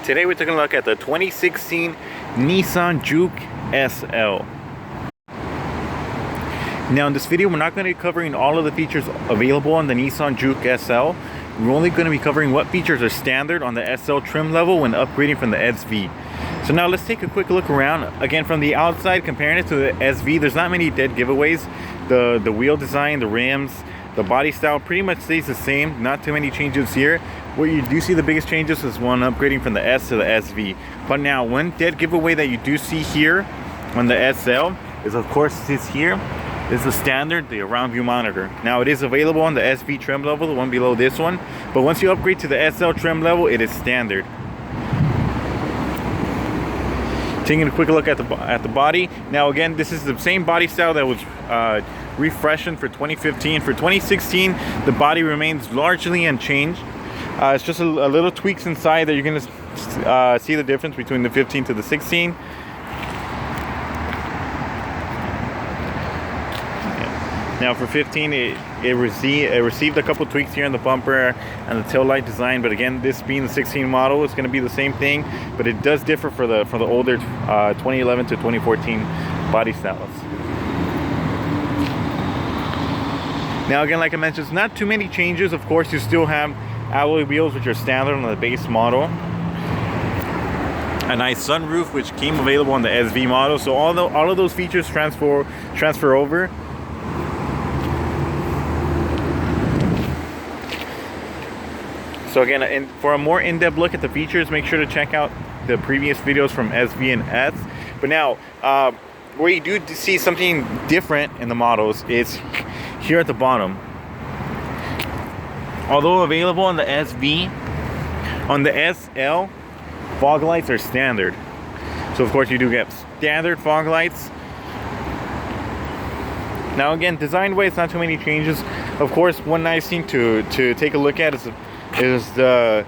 Today we're taking a look at the 2016 Nissan Juke SL. Now in this video we're not going to be covering all of the features available on the Nissan Juke SL. We're only going to be covering what features are standard on the SL trim level when upgrading from the SV. So now let's take a quick look around. Again, from the outside, comparing it to the SV, there's not many dead giveaways. The wheel design, the rims, the body style pretty much stays the same. Not too many changes here. Where you do see the biggest changes is one upgrading from the S to the SV. But now one dead giveaway that you do see here on the SL is, of course, this here is the standard, the around view monitor. Now it is available on the SV trim level, the one below this one. But once you upgrade to the SL trim level, it is standard. Taking a quick look at the body. Now again, this is the same body style that was refreshed for 2015. For 2016, the body remains largely unchanged. It's just a little tweaks inside that you're going to see the difference between the 15 to the 16. Now for 15, it received a couple tweaks here in the bumper and the tail light design. But again, this being the 16 model, it's going to be the same thing, but it does differ for the older 2011 to 2014 body styles. Now again, like I mentioned, it's not too many changes. Of course, you still have alloy wheels, which are standard on the base model. A nice sunroof, which came available on the SV model. So all of those features transfer over. So again, for a more in-depth look at the features, make sure to check out the previous videos from SV and S. But now, where you do see something different in the models is here at the bottom. Although available on the SV, on the SL, fog lights are standard. So of course you do get standard fog lights. Now again, design-wise, not too many changes. Of course, one nice thing to take a look at is the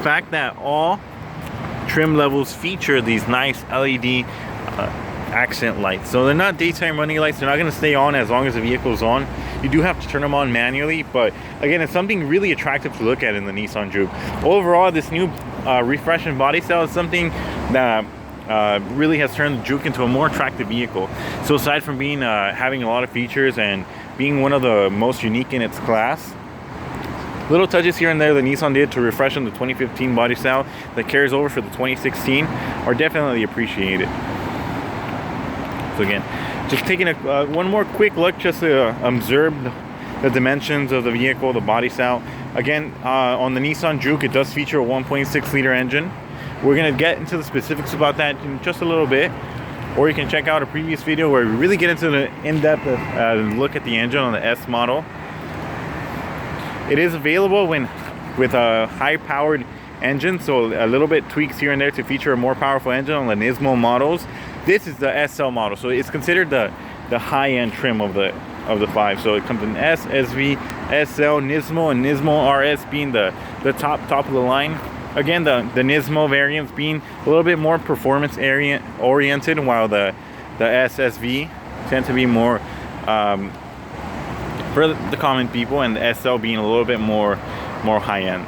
fact that all trim levels feature these nice LED accent lights. So they're not daytime running lights. They're not going to stay on as long as the vehicle is on. You do have to turn them on manually, but again, it's something really attractive to look at in the Nissan Juke. Overall, this new refresh and body style is something that really has turned the Juke into a more attractive vehicle. So aside from being having a lot of features and being one of the most unique in its class, little touches here and there that Nissan did to refresh on the 2015 body style that carries over for the 2016 are definitely appreciated. So again, just taking one more quick look just to observe the dimensions of the vehicle, the body style. Again, on the Nissan Juke, it does feature a 1.6 liter engine. We're going to get into the specifics about that in just a little bit. Or you can check out a previous video where we really get into the in-depth look at the engine on the S model. It is available with a high-powered engine, so a little bit tweaks here and there to feature a more powerful engine on the Nismo models. This is the SL model, so it's considered the high-end trim of the five. So it comes in S, SV, SL, Nismo, and Nismo RS being the top of the line. Again, the Nismo variants being a little bit more performance oriented, while the SSV tend to be more for the common people, and the SL being a little bit more high-end.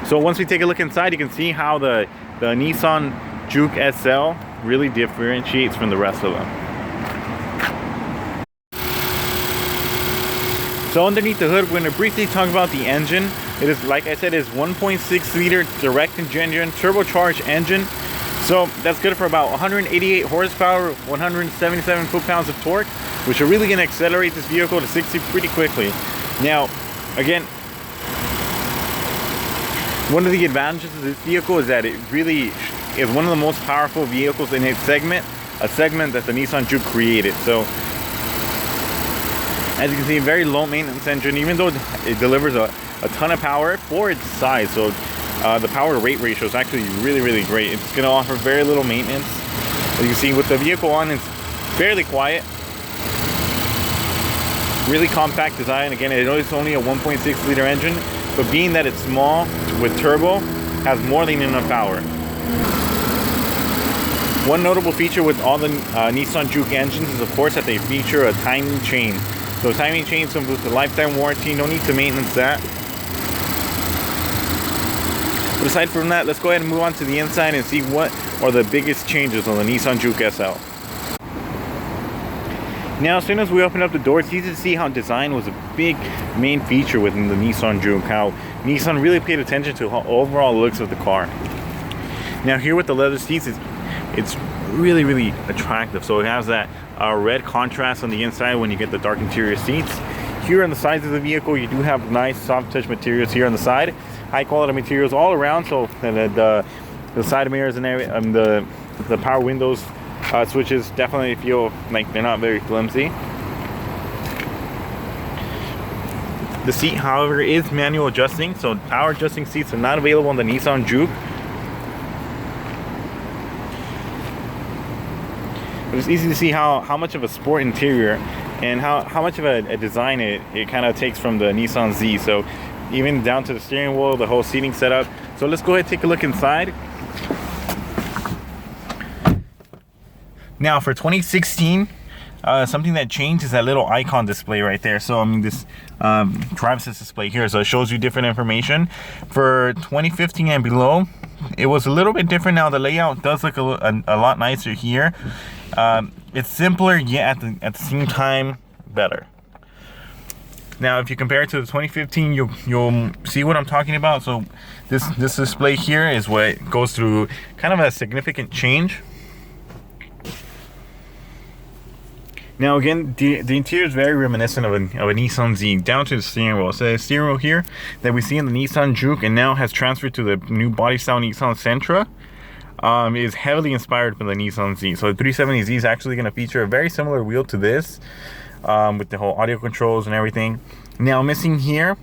So once we take a look inside, you can see how the Nissan Juke SL really differentiates from the rest of them. So underneath the hood, we're going to briefly talk about the engine. It is, like I said, is 1.6 liter direct injection turbocharged engine. So that's good for about 188 horsepower, 177 foot-pounds of torque, which are really going to accelerate this vehicle to 60 pretty quickly. Now, again, one of the advantages of this vehicle is that it really is one of the most powerful vehicles in its segment, a segment that the Nissan Juke created. So, as you can see, a very low maintenance engine, even though it delivers a ton of power for its size. So the power to weight ratio is actually really great. It's going to offer very little maintenance. As you can see, with the vehicle on, it's fairly quiet. Really compact design. Again, it's only a 1.6 liter engine, but being that it's small with turbo, has more than enough power. One notable feature with all the Nissan Juke engines is, of course, that they feature a timing chain. So timing chain comes with a lifetime warranty, no need to maintenance that. But aside from that, let's go ahead and move on to the inside and see what are the biggest changes on the Nissan Juke SL. Now, as soon as we open up the door, it's easy to see how design was a big main feature within the Nissan Juke, how Nissan really paid attention to how overall looks of the car. Now here with the leather seats, it's really, really attractive. So it has that red contrast on the inside when you get the dark interior seats. Here on the sides of the vehicle, you do have nice soft touch materials here on the side. High quality materials all around, so the side mirrors and the power windows switches definitely feel like they're not very flimsy. The seat, however, is manual adjusting, so power adjusting seats are not available on the Nissan Juke. But it's easy to see how much of a sport interior and how much of a design it kind of takes from the Nissan Z. So even down to the steering wheel, the whole seating setup. So let's go ahead and take a look inside. Now for 2016, something that changed is that little icon display right there. So I mean, this drive assist display here, so it shows you different information. For 2015 and below, it was a little bit different. Now the layout does look a lot nicer here. It's simpler, yet at the same time better. Now if you compare it to the 2015, you'll see what I'm talking about. So this display here is what goes through kind of a significant change. Now again, the interior is very reminiscent of a Nissan Z, down to the steering wheel. So the steering wheel here that we see in the Nissan Juke and now has transferred to the new body style Nissan Sentra is heavily inspired from the Nissan Z. So the 370Z is actually going to feature a very similar wheel to this, with the whole audio controls and everything. Now missing here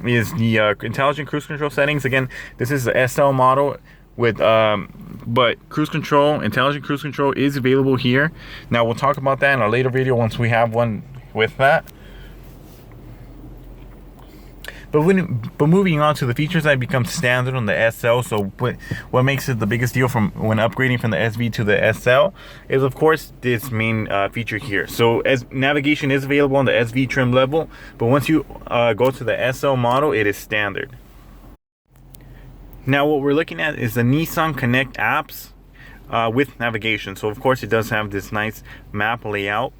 is the intelligent cruise control settings. Again, this is the SL model with but cruise control, intelligent cruise control is available here. Now we'll talk about that in a later video once we have one with that. But moving on to the features that become standard on the SL. So what makes it the biggest deal from when upgrading from the SV to the SL is of course this main feature here. So as navigation is available on the SV trim level, but once you go to the SL model, it is standard. Now what we're looking at is the Nissan Connect apps with navigation. So of course it does have this nice map layout.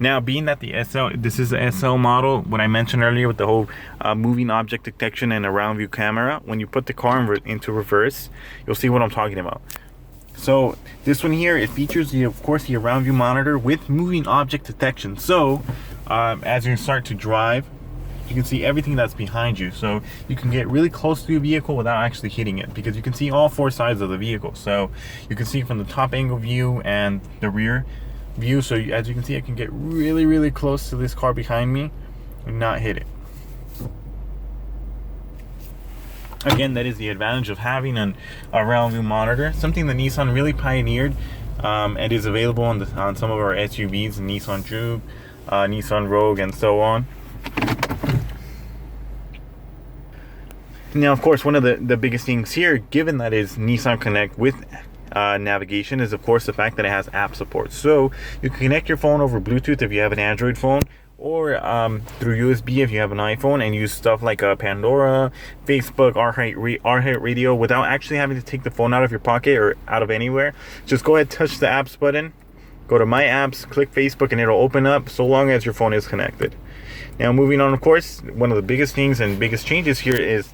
Now being that this is the SL model, what I mentioned earlier with the whole moving object detection and a round view camera, when you put the car into reverse, you'll see what I'm talking about. So this one here, it features of course the around view monitor with moving object detection. So as you start to drive, you can see everything that's behind you, so you can get really close to your vehicle without actually hitting it, because you can see all four sides of the vehicle. So you can see from the top angle view and the rear view. So as you can see, I can get really close to this car behind me and not hit it. Again, that is the advantage of having a around view monitor, something that Nissan really pioneered, and is available on some of our SUVs, Nissan Juke, Nissan Rogue, and so on. Now, of course, one of the biggest things here, given that is Nissan Connect with navigation, is of course the fact that it has app support. So you can connect your phone over Bluetooth if you have an Android phone, or through USB if you have an iPhone, and use stuff like Pandora, Facebook, iHeart Radio without actually having to take the phone out of your pocket or out of anywhere. Just go ahead, touch the apps button, go to My Apps, click Facebook, and it'll open up so long as your phone is connected. Now moving on, of course, one of the biggest things and biggest changes here is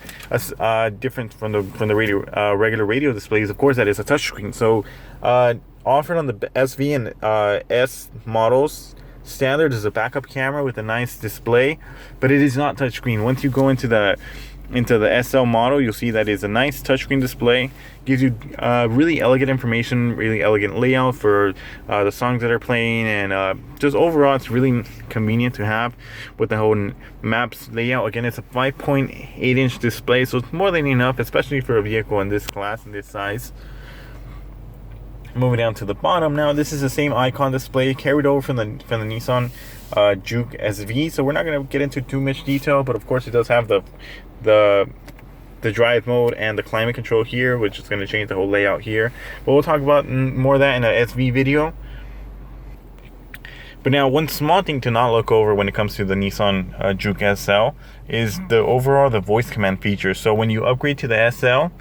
different from the regular radio displays. Of course, that is a touchscreen. So offered on the SV and S models, standard is a backup camera with a nice display, but it is not touchscreen. Once you go into the SL model, you'll see that it's a nice touchscreen display. Gives you really elegant information, really elegant layout for the songs that are playing, and just overall it's really convenient to have with the whole maps layout. Again, it's a 5.8-inch display, so it's more than enough, especially for a vehicle in this class and this size. Moving down to the bottom, now this is the same icon display carried over from the Nissan Juke SV. So we're not going to get into too much detail, but of course it does have the drive mode and the climate control here, which is going to change the whole layout here. But we'll talk about more of that in a SV video. But now, one small thing to not look over when it comes to the Nissan Juke SL is the voice command feature. So when you upgrade to the SL,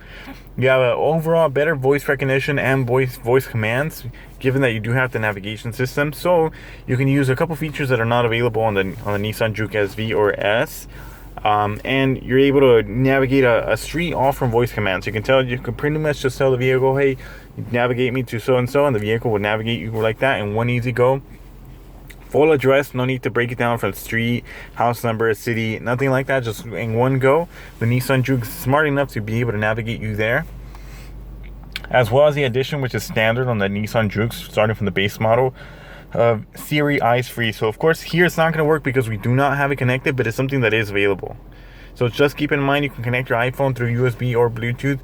you have an overall better voice recognition and voice commands, given that you do have the navigation system. So you can use a couple features that are not available on the Nissan Juke SV or S. And you're able to navigate a street all from voice commands. You can pretty much just tell the vehicle, hey, navigate me to so and so, and the vehicle will navigate you like that in one easy go. Full address, no need to break it down from street, house number, city, nothing like that, just in one go. The Nissan Juke is smart enough to be able to navigate you there. As well as the addition, which is standard on the Nissan Jukes, starting from the base model, of Siri eyes free. So of course here it's not going to work because we do not have it connected, but it's something that is available. So just keep in mind you can connect your iPhone through USB or Bluetooth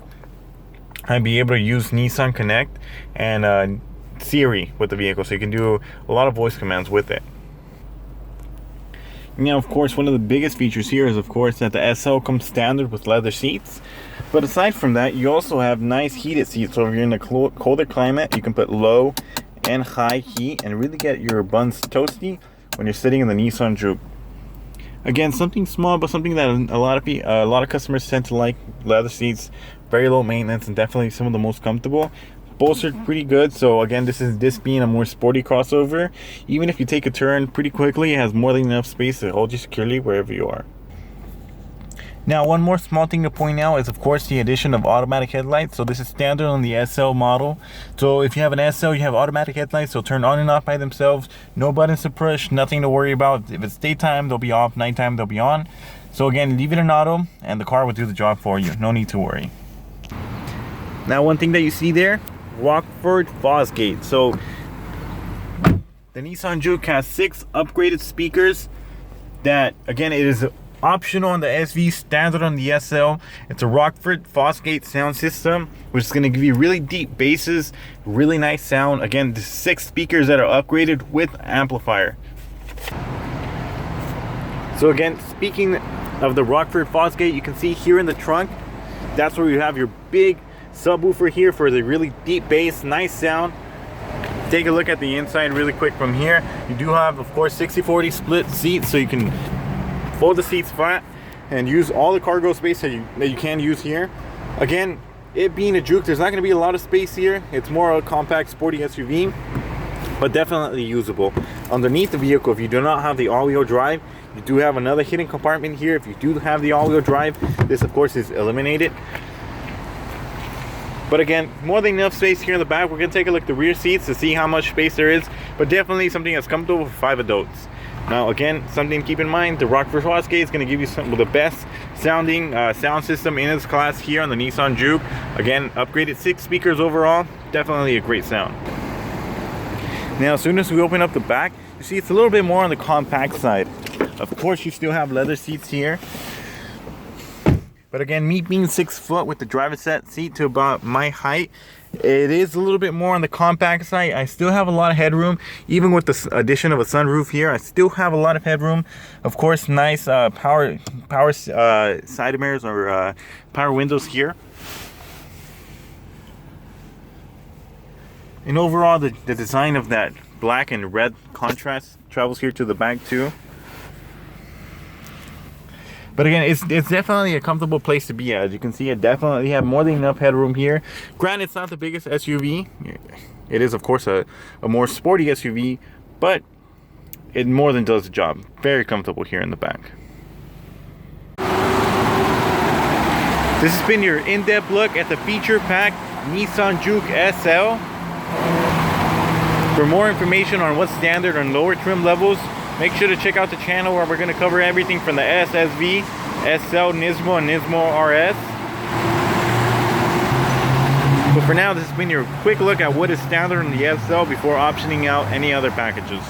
and be able to use Nissan Connect and Siri with the vehicle, so you can do a lot of voice commands with it. Now of course one of the biggest features here is of course that the SL comes standard with leather seats, but aside from that you also have nice heated seats. So if you're in a colder climate, you can put low and high heat and really get your buns toasty when you're sitting in the Nissan Juke. Again, something small, but something that a lot of customers tend to like. Leather seats, very low maintenance, and definitely some of the most comfortable. Bolstered pretty good. So again, this being a more sporty crossover, even if you take a turn pretty quickly, it has more than enough space to hold you securely wherever you are. Now, one more small thing to point out is of course the addition of automatic headlights. So this is standard on the SL model. So if you have an SL, you have automatic headlights. They'll turn on and off by themselves. No buttons to push, nothing to worry about. If it's daytime, they'll be off. Nighttime, they'll be on. So again, leave it in auto and the car will do the job for you. No need to worry. Now, one thing that you see there, Rockford Fosgate. So the Nissan Juke has 6 upgraded speakers that, again, it is optional on the SV, standard on the SL. It's a Rockford Fosgate sound system, which is going to give you really deep basses, really nice sound. Again, the 6 speakers that are upgraded with amplifier. So again, speaking of the Rockford Fosgate, you can see here in the trunk, that's where you have your big subwoofer here for the really deep bass, nice sound. Take a look at the inside really quick from here. You do have, of course, 60/40 split seats, so you can fold the seats flat and use all the cargo space that you can use here. Again, it being a Juke, there's not going to be a lot of space here. It's more a compact, sporty SUV, but definitely usable. Underneath the vehicle, if you do not have the all-wheel drive, you do have another hidden compartment here. If you do have the all-wheel drive, this of course is eliminated. But again, more than enough space here in the back. We're going to take a look at the rear seats to see how much space there is, but definitely something that's comfortable for 5 adults. Now again, something to keep in mind, the Rockford Fosgate is going to give you some of the best sounding sound system in its class here on the Nissan Juke. Again, upgraded 6 speakers overall, definitely a great sound. Now as soon as we open up the back, you see it's a little bit more on the compact side. Of course, you still have leather seats here. But again, me being 6 foot with the driver's seat to about my height, it is a little bit more on the compact side. I still have a lot of headroom, even with the addition of a sunroof here. I still have a lot of headroom. Of course, nice power side mirrors or power windows here. And overall, the design of that black and red contrast travels here to the back too. But again, it's definitely a comfortable place to be at. As you can see, it definitely have more than enough headroom here. Granted, it's not the biggest SUV. It is, of course, a more sporty SUV, but it more than does the job. Very comfortable here in the back. This has been your in-depth look at the feature-packed Nissan Juke SL. For more information on what's standard and lower trim levels, make sure to check out the channel where we're going to cover everything from the SSV, SL, Nismo, and Nismo RS. But for now, this has been your quick look at what is standard on the SL before optioning out any other packages.